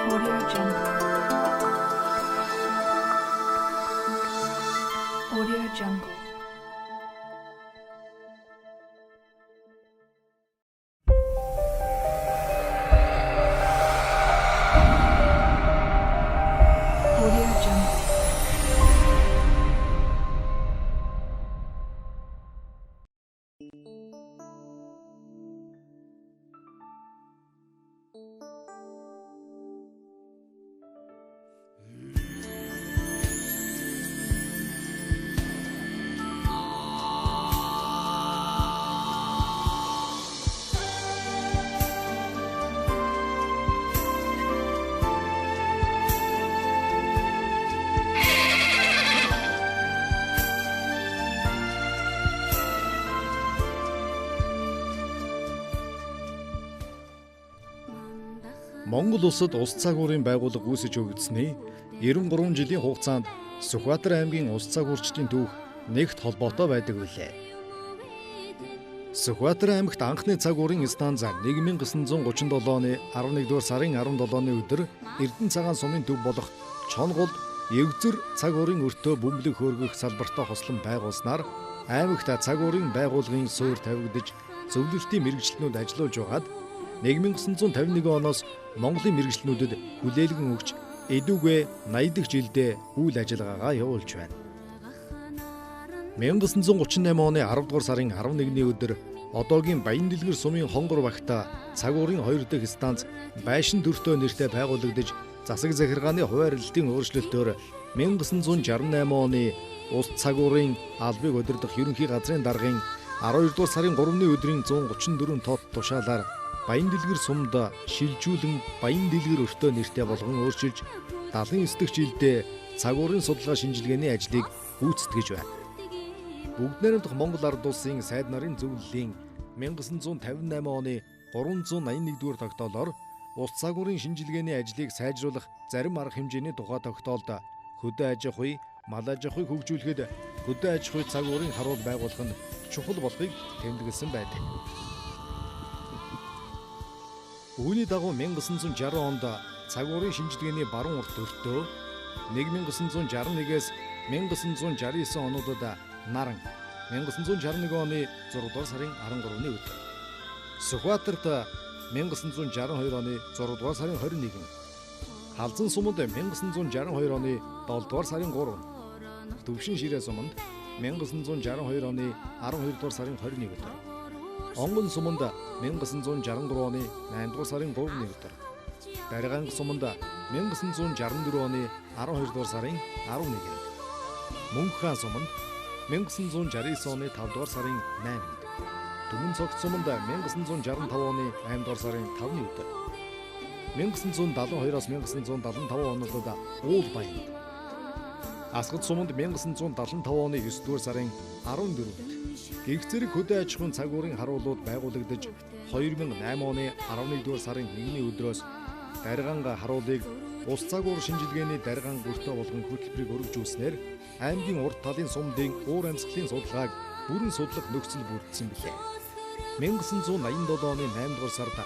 Audio Jungle. Audio Jungle. Audio Jungle. Монгол улсад ус цагуурын байгууллага үүсэж өгөгдсөний 93 жилийн хугацаанд Сүхбаатар аймгийн ус цагуурчдын түүх нэгт холбоотой байдаг билээ. Сүхбаатар аймагт анхны цагуурын станц 1937 оны 11-р сарын 17-ны өдөр Эрдэнэ цагаан сумын төв болох Чонгол Евзэр цагуурын өртөө бөмбөлөг хөөргөх салбартай хослон байгуулснаар аймагт цагуурын байгууллагын суурь тавигдж зөвлөлтийн мэргэжилтнүүд ажиллаж байгаад 1951 оноос Монголын мэргэжилтнүүдэд хүлээлгэн өгч эдүгэ 80 дахь жилдээ үйл ажиллагаагаа явуулж байна. 1938 оны 10 дугаар сарын 11-ний өдөр одоогийн Баян дэлгэр сумын хонгор багта цагуурын 2 дахь станц Байшин төртөө нэртэй байгуулагдаж засаг захиргааны хуваарлалтын өөрчлөлтөөр 1968 оны улс цагуурын албыг удирдах ерөнхий газрын даргын 12 дугаар сарын 3-ны өдрийн 134 тоот тушаалаар Баян дэлгэр сумд шилжүүлэн Баян дэлгэр өртөө нэртэй болгон өөрчилж 79 дахь жилдээ цагуурын судалгаа шинжилгээний ажлыг гүйцэтгэж байна. Бүгд найрамдах Монгол Ард улсын сайд нарын зөвлөлийн 1958 оны 381-р тогтоолоор ус цагуурын шинжилгээний ажлыг сайжруулах зарим арга хэмжээний тухай тогтоолд хөдөө аж ахуй, мал аж ахуйг хөгжүүлэхэд хөдөө аж ахуй цагуурын харуул байгуулах нь чухал болохыг тэмдэглэсэн байдаг. Үүний дагуу 1960 онд цагуурын шинжилгээний баруун урт өртөө 1961-ээс 1969 онуудад Наран 1961 оны 6 дугаар сарын 13-ны өдөр Сүхбаатарт 1962 оны 6 дугаар сарын 21 Халзан суманд 1962 оны 7 дугаар сарын 3 Төвшин ширээ суманд 1962 оны 12 дугаар сарын 21 өдөр Онгон суманд 1963 оны 8 дугаар сарын 3-ны өдөр Дарганг суманд 1964 оны 12 дугаар сарын 11 Мөнххан суманд 1969 оны 5 дугаар сарын 8-нд Түмэн цогц суманд 1965 оны 8 дугаар сарын 5-ны өдөр 1972-аас 1975 онуудад Уул Баянд Асгад суманд 1975 оны 9 дугаар сарын 14-нд Гэгц зэрэг хөдөө аж ахуйн цагуурын харуулууд байгуулагдаж 2008 оны 11-р сарын 1-ний өдрөөс Дарганга харуулыг ус цагуур шинжилгээний Дарганга өртөө болгон хөтөлбөрийг өргөжүүлснээр аймгийн урд талын сумдын уур амьсгалын судалгааг бүрэн судлах нөхцөл бүрдсэн билээ. 1987 оны 8-р сард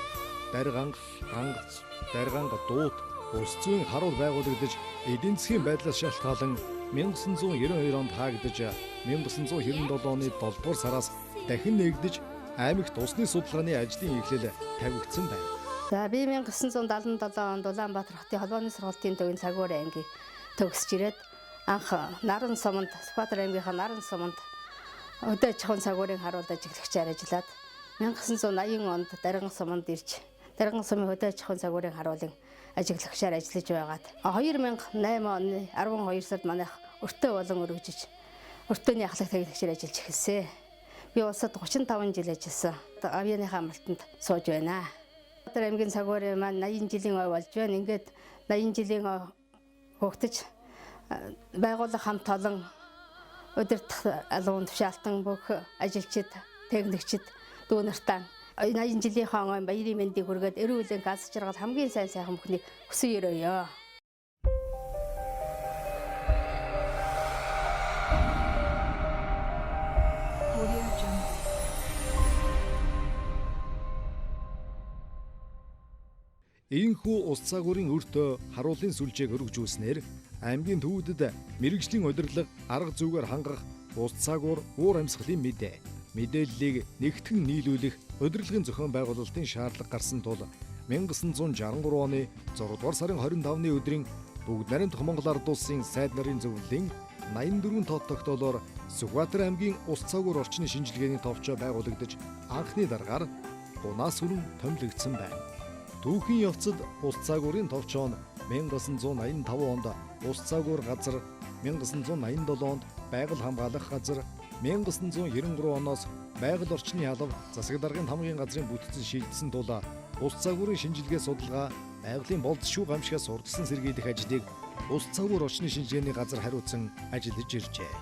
Дарганга дуут ус зүйн харуул байгуулагдаж эдийн засгийн байдлаас шалтгаалan 1992 онд хаагдаж 1997 оны 7-р сараас дахин нэгдэж аймагт усны судалгааны ажлын эхлэл тавигдсан байна. За би 1977 онд Улаанбаатар хотын холбооны сургалтын төвийн цагуур ангийг төгсөж ирээд анх Наран суманд Сүхбаатар аймгийнхаа Наран суманд хөдөө аж ахуйн цагуурын харуул ажиглагчаар ажиллаад 1980 онд Дарган суманд ирж Дарган сумын хөдөө аж ахуйн цагуурын харуулын ажиглагчаар ажиллаж байгаад 2008 оны 12 сард манайх өртөө болон өргөжж өртөөний ахлах таглагчаар ажиллаж эхэлсэн. Би улсад 35 жил ажилласан. Авианыхаа амралтанд сууж байна. Сүхбаатар аймгийн цагуурын маань 80 жилийн ой болж байна. Ингээд 80 жилийн ой хөгтөж байгууллага хамт олон удирдах алуун тушаалтан бүх ажилчид, техникчид дүү нартаа 80 жилийн хаан баярын мэндийг хүргээд эрүүл мэндийн ганц жаргал хамгийн сайн сайхан бүхнийг хүсэн өрөөё. Ийхүү ус цагуурын өртөө харуулын сүлжээг өргөжүүлснээр аймгийн төвүүдэд мэрэгжлийн удирдлага арга зүйгээр хангах ус цагуур уур амьсгалын мэдээллийг нэгтгэн нийлүүлэх удирдлагын зохион байгуулалтын шаардлага гарсан тул 1963 оны 6 дугаар сарын 25-ны өдрийн Бүгд найрамдах Монгол Ард улсын сайд нарын зөвлөлийн 84 тоод тогтоолоор Сүхбаатар аймгийн ус цагуур орчны шинжилгээний товчоо байгуулагдаж анхны дараагаар гунаас хүрэн томилогдсон байна. Түүхийн явцад ус цагуурын товчоо нь 1985 онд ус цагуур газар, 1987 онд байгаль хамгаалах газар, 1993 оноос байгаль орчны алба засаг даргын хамгийн газрын бүтцэн шийдсэн тул ус цагуурын шинжилгээ судалгаа байгалийн болзошгүй гамшигаас урдсан сэргийлэх ажлыг ус цагуур орчны шинжилгээний газар хариуцсан ажиллаж иржээ.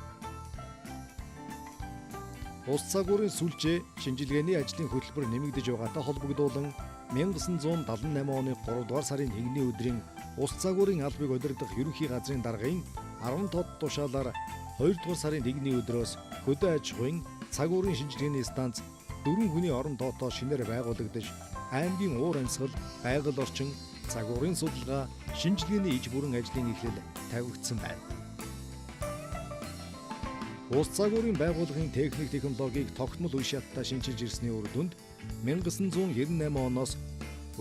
Ус цагуурын сүлжээ шинжилгээний ажлын хөтөлбөр нэмэгдэж байгаатай холбогдуулан 1978 оны 3 дугаар сарын 1-ний өдрийн ус цагуурын албыг удирдах ерөнхий газрын даргын 10 тод тушаалаар 2 дугаар сарын 1-ний өдрөөс хөдөө аж ахуйн цагуурын шинжилгээний станц 4 хүний орон тоотоо шинээр байгуулагдаж аймгийн уур амьсгал, байгаль орчин, цагуурын судалгаа, шинжилгээний иж бүрэн ажлын эхлэл тавигдсан байна. Ус цагуурын байгууллагын техник технологиг тогтмол үе шаттай шинжилж ирсний үр дүнд 1998 оноос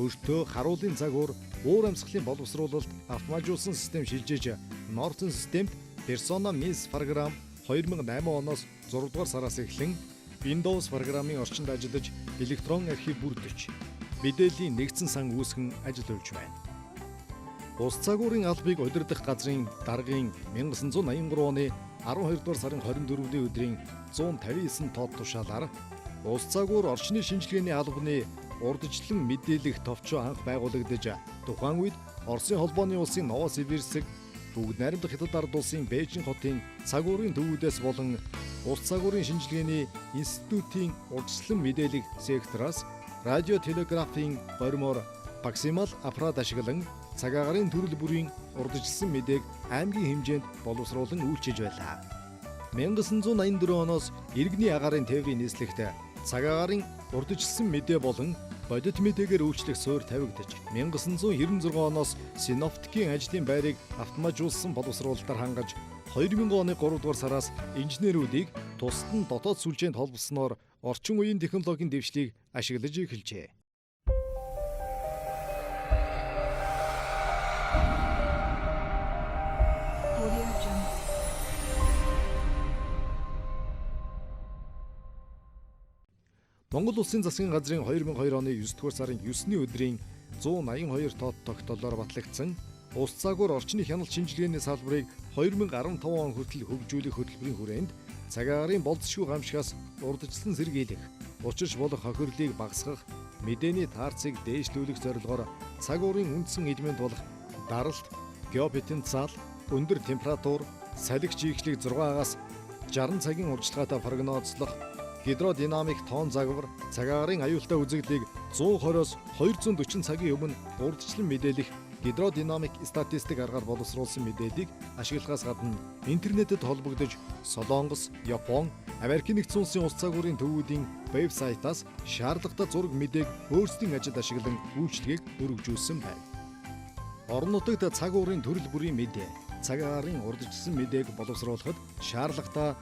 өртөө харуулын цагуур уур амьсгалын боловсруулалт автоматжуулсан систем шилжиж Norton системд Persona Mis програм 2008 оноос 6 дугаар сараас эхлэн Windows програмын орчинд ажиллаж электрон архив бүрдэж мэдээллийн нэгдсэн сан үүсгэн ажиллаж байна. Ус цагуурын албыг удирдах газрын даргын 1983 оны 12 дугаар сарын 24-ний өдрийн 159 тоод тушаалаар ус цагуур орчны шинжилгээний албаны урдчлан мэдээлэх товчоо анх байгуулагдаж тухайн үед Оросын холбооны улсын Новосибирск, Бүгд найрамдах Хятад ард улсын Бээжин хотын цагуурын төвүүдээс болон ус цагуурын шинжилгээний институтын урдчлан мэдээлэх сектороос радио телеграфийн горимоор максимал аппарат ашиглан цагаагаарын төрөл бүрийн урдчилсан мэдээг аймгийн хэмжээнд боловсруулан үйлчилж байлаа. 1984 оноос иргэний агаарын тээврийн нийслэгт цагаагаарын урдчилсан мэдээ болон бодит мэдээгээр үйлчлэх суурь тавигдаж 1996 оноос синоптикийн ажлын байрыг автоматжуулсан боловсруулалтаар хангаж 2000 оны 3 дугаар сараас инженерүүдийг тусад нь дотоод сүлжээнд холбосноор орчин үеийн технологийн дэвшлийг ашиглаж эхэлжээ. Audio Jungle. Монгол Улсын засгийн газрын 2002 оны 9 дугаар сарын 9-ний өдрийн 182 тоод тогтоолоор батлагдсан ус цагуур орчны хяналт шинжилгээний салбарыг 2015 он хүртэл хөгжүүлэх хөтөлбөрийн хүрээнд цагаагаарын болзошгүй гамшигаас урдчилсан сэргийлэх, учирч болох хохирлыг багасгах, мэдээний таарцыг дээшлүүлэх зорилгоор цагуурын үндсэн элемент болох даралт, геопотенциал, өндөр температур, салхи чийхлийг 6-аас 60 цагийн урьдчилгаатай прогнозлох, гидродинамик тоон загвар, цагаагаарын аюултай үзэгдлийг 120-оос 240 цагийн өмнө урдчлан мэдээлэх гидродинамик статистик аргаар боловсруулсан мэдээллийг ашиглахаас гадна интернетэд холбогдож Солонгос, Япон, Америк нэгдсэн улсын ус цагуурын төвүүдийн вебсайтаас шаардлагатай зураг мэдээг өөрсдийн ажилд ашиглан үйлчлэгийг өргөжүүлсэн байна. Орон нутагт цагуурын төрөл бүрийн мэдээ, цагаагаарын урдчилсан мэдээг боловсруулахад шаардлагатай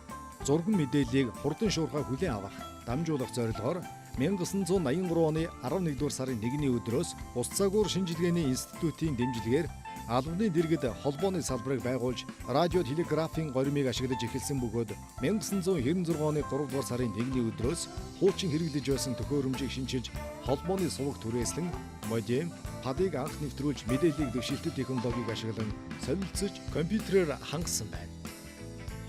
зурган мэдээллийг хурдан шуурхай хүлээн авах, дамжуулах зорилгоор 1983 оны 11 дугаар сарын 1-ний өдрөөс ус цагуур шинжилгээний институтын дэмжлэгээр албаны дэргэд холбооны салбарыг байгуулж радио телеграфийн горимыг ашиглаж эхэлсэн бөгөөд 1996 оны 3 дугаар сарын 1-ний өдрөөс хуучин хэрэглэж байсан төхөөрөмжийг шинчилж холбооны суваг түрээслэн модем, падыг анх нэвтрүүлж мэдээллийг дэвшилтэт технологиг ашиглан солилцож компьютерээр хангасан байна.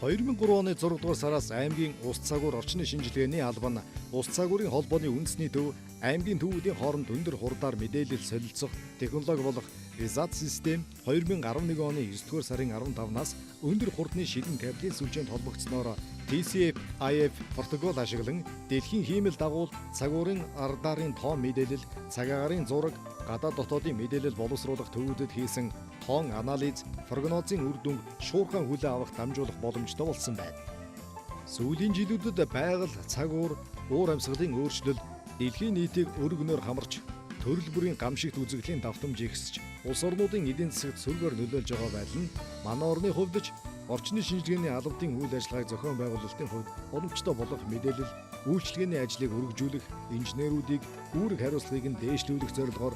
2003 оны 6 дугаар сараас аймгийн ус цагуур орчны шинжилгээний алба нь ус цагуурын холбооны үндэсний төв аймгийн төвүүдийн хооронд өндөр хурдаар мэдээлэл солилцох технологи болох VISAT систем 2011 оны 9 дугаар сарын 15-наас өндөр хурдны шилэн кабелийн сүлжээнд холбогдсноор TCF/IF протокол ашиглан дэлхийн хиймэл дагуул цагуурын радарын тоон мэдээлэл, цагаагаарын зураг, гадаад дотоодын мэдээлэл боловсруулах төвүүдэд хийсэн тоон анализ, прогнозын үр дүнг шуурхай хүлээн авах дамжуулах боломжтой болсон байна. Сүүлийн жилүүдэд байгаль, цагуур, уур амьсгалын өөрчлөл дэлхийн нийтийг өргөнөөр хамарч төрөл бүрийн гамшигт үзэгдлийн давтамж ихсэж улс орнуудын эдийн засагт сөргөөр нөлөөлж байгаа байдал нь манай орны хувьд ч орчны шинжилгээний албадын үйл ажиллагааг зохион байгуулалтын хувьд боломжтой болох мэдээлэл, үйлчилгээний ажлыг өргөжүүлэх, инженеруудыг үүрэг хариуцлагыг нь дээшлүүлэх зорилгоор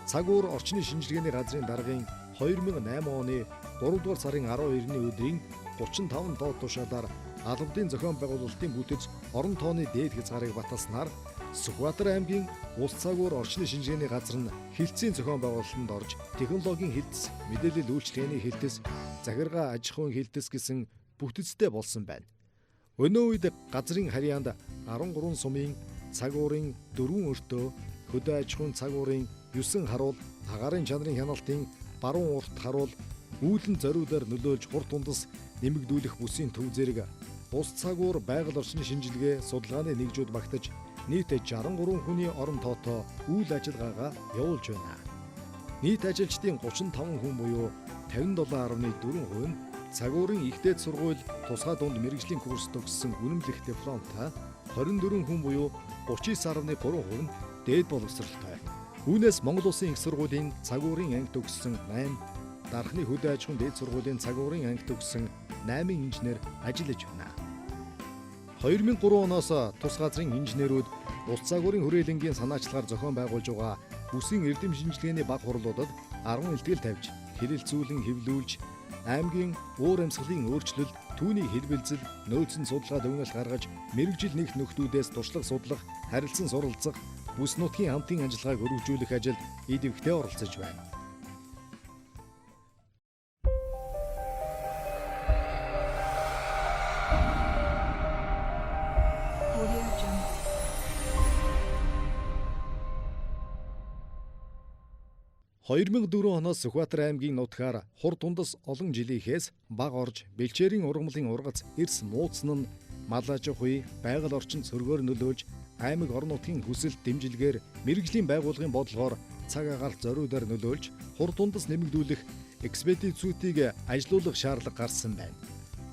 цаг уур орчны шинжилгээний газрын даргын 2008 оны 3 дугаар сарын 12-ны өдрийн 35 тоо тушаалаар албадын зохион байгуулалтын бүтэц орон тооны дээд хязгаарыг баталснаар Сүхбаатар аймгийн улс цаг уур орчны шинжилгээний газар нь хилцээний зохион байгуулалтанд орж технологийн хилтэс, мэдээлэл үйлчилгээний хилтэс, захиргаа аж ахуйн хилтэс гэсэн бүтэцтэй болсон байна. Өнөө үед газрын харьяанд 13 сумын цаг уурын 4 өртөө, хөдөө аж ахуйн цаг уурын 9 харуул, агаарын чанарын хяналтын баруун урт харуул, үүлэн зориудаар нөлөөлж хурд тундас нэмэгдүүлэх бүсийн төв зэрэг улс цаг уур байгаль орчны шинжилгээ судалгааны нэгжүүд багтаж нийт 63 хүний орон тоотоо үйл ажиллагаагаа явуулж байна. Нийт ажилчдын 35 хүн буюу 57.4% нь цаг уурын ихтэй сургууль тусгай дунд мэрэгжлийн курс төгссөн үнэмлэх дипломтой, 24 хүн буюу 39.3% нь дээд боловсролтой. Үүнээс Монгол Улсын их сургуулийн цаг уурын анги төгссөн 8, дархны хөдөө аж ахуйн дээд сургуулийн цаг уурын анги төгссөн 8 инженер ажиллаж байна. 2003 оноос тус газрын инженерүүд улс цаг уурын хүрээлэнгийн санаачлагаар зохион байгуулж байгаа бүсийн эрдэм шинжилгээний баг хурлуудад 10 илтгэл тавьж, хэлэлцүүлэн хэвлүүлж, аймгийн уур амьсгалын өөрчлөлт, түүний хэлбэлзэл, нөөцийн судалгаа дүгнэлт гаргаж, мэрэгжил нэгт нөхдүүдээс туршлага судлах, харилцан суралцах, бүс нутгийн хамтын ажиллагааг өргөжүүлэх ажилд идэвхтэй оролцож байна. Audio Jungle. – 2004 оноос Сүхбаатар аймгийн нутгаар хур тундас олон жилийнхээс баг орж бэлчээрийн ургамлын ургац эрс мууцсан нь мал аж ахуй, байгаль орчинд сөргөөр нөлөөлж аймаг орон нутгийн хүсэлт дэмжлэгээр мэрэгжлийн байгууллагын бодлогоор цаг агаарт зориудаар нөлөөлж хур тундас нэмэгдүүлэх экспедицүүдийг ажилуулах шаардлага гарсан байна.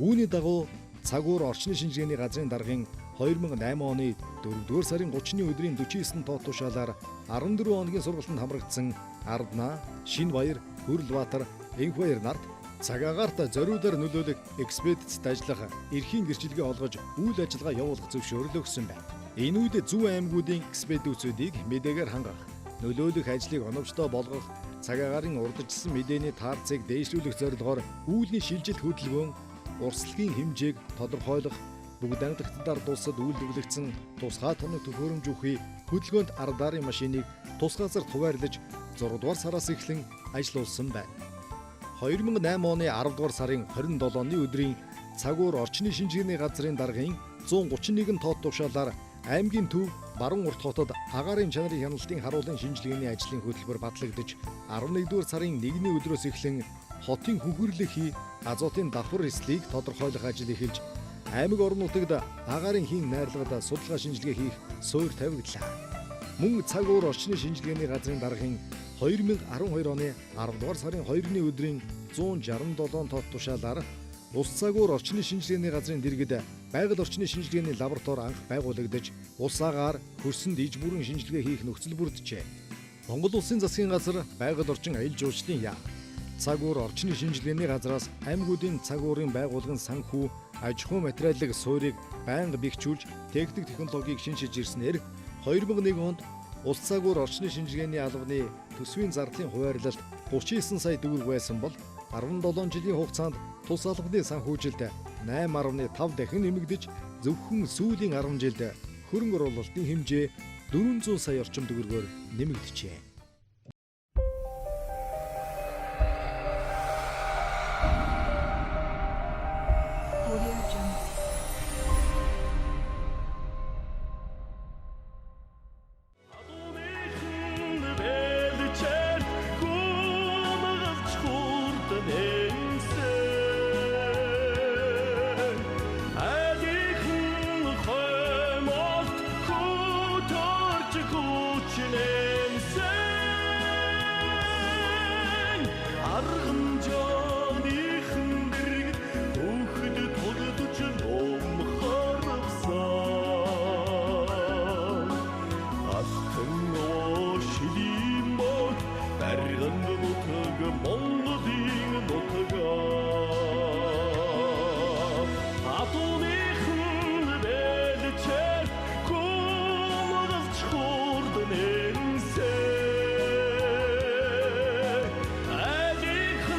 Үүний дагуу цаг уур орчны шинжилгээний газрын даргын 2008 оны 4-р сарын 30-ны өдрийн 49 тоо тушаалаар 14 хоногийн сургалтанд хамрагдсан Арднаа, Шинбаяр, Хөрлбаатар, Энхбаяр нарт цаг агаарт зориудаар нөлөөлөх экспедицэд ажиллах эрхийн гэрчлэгээ олгож үйл ажиллагаа явуулах зөвшөөрөл өгсөн байна. Энэ үед зүүн аймагуудын экспедицүүдийг мэдээгээр хангах, нөлөөлөх ажлыг оновчтой болгох, цаг агаарын урдчилсан мэдээний таарцыг дээшлүүлэх зорилгоор үүлний шилжилт хөдөлгөөн, урсгалын хэмжээг тодорхойлох, бүгд ангидагтдаар дулсад үйлдвэрлэгдсэн тусгай тоног төхөөрөмж үхий хөдөлгөөнд ардаарын машиныг тус газарт хуваарлаж 6 дугаар сараас эхлэн ажиллуулсан байна. 2008 оны 10 дугаар сарын 27-ны өдрийн цаг уур орчны шинжилгээний газрын даргын 131 тоо тушаалаар аймгийн төв баруун урт хотод агаарын чанарын хяналтын харуулын шинжилгээний ажлын хөтөлбөр батлагдж 11-р сарын 1-ний өдрөөс эхлэн хотын хөхөрлөх азотын давхар эслийг тодорхойлох ажил эхэлж аймаг орон нутагт агаарын хийн найрлагад судалгаа шинжилгээ хийх суурь тавигдлаа. Мөн цаг уур орчны шинжилгээний газрын даргын 2012 оны 10 дугаар сарын 2-ны өдрийн 167 тоо тушаалаар улс цаг уур орчны шинжилгээний газрын дэргэд байгаль орчны шинжилгээний лаборатори анх байгуулагдаж улс агаар хөрсөнд иж бүрэн шинжилгээ хийх нөхцөл бүрджээ. Монгол Улсын засгийн газар байгаль орчин аялал жуулчлалын яам, цаг уур орчны шинжилгээний газраас аймагуудын цаг уурын байгууллагын санхүү, аж ахуй материалын суурийг байнга бэхжүүлж техник технологиг шинжиж ирснээр 2001 онд улс цаг уур орчны шинжилгээний албаны төсвийн зардлын хуваарлалт 39 сая төгрөг байсан бол 17 жилийн хугацаанд тус албаны санхүүжилт 8.5 дахин нэмэгдэж зөвхөн сүүлийн 10 жилд хөрөнгө оруулалтын хэмжээ 400 сая орчим төгрөгөөр нэмэгдэжээ. Audio Jungle. Name 그 몽고딩 노트가 아토네큰 베드체 고마가 초르던 엔세 아직은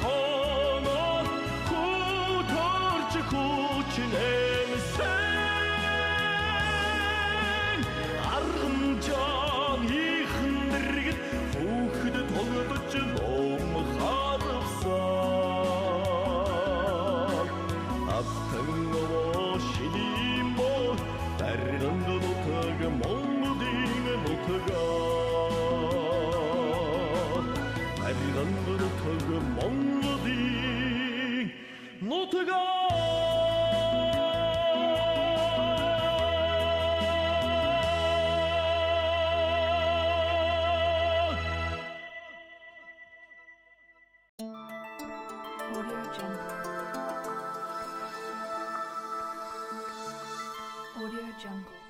하나 고털지 고친 엔세 аргамжааны хэнэргэд хүүхэд тоглож ном харвсан автангоо шинимбо дарганд нутаг монгодын нутага дарганд нутаг монгодын нутага Audio Jungle. Audio Jungle.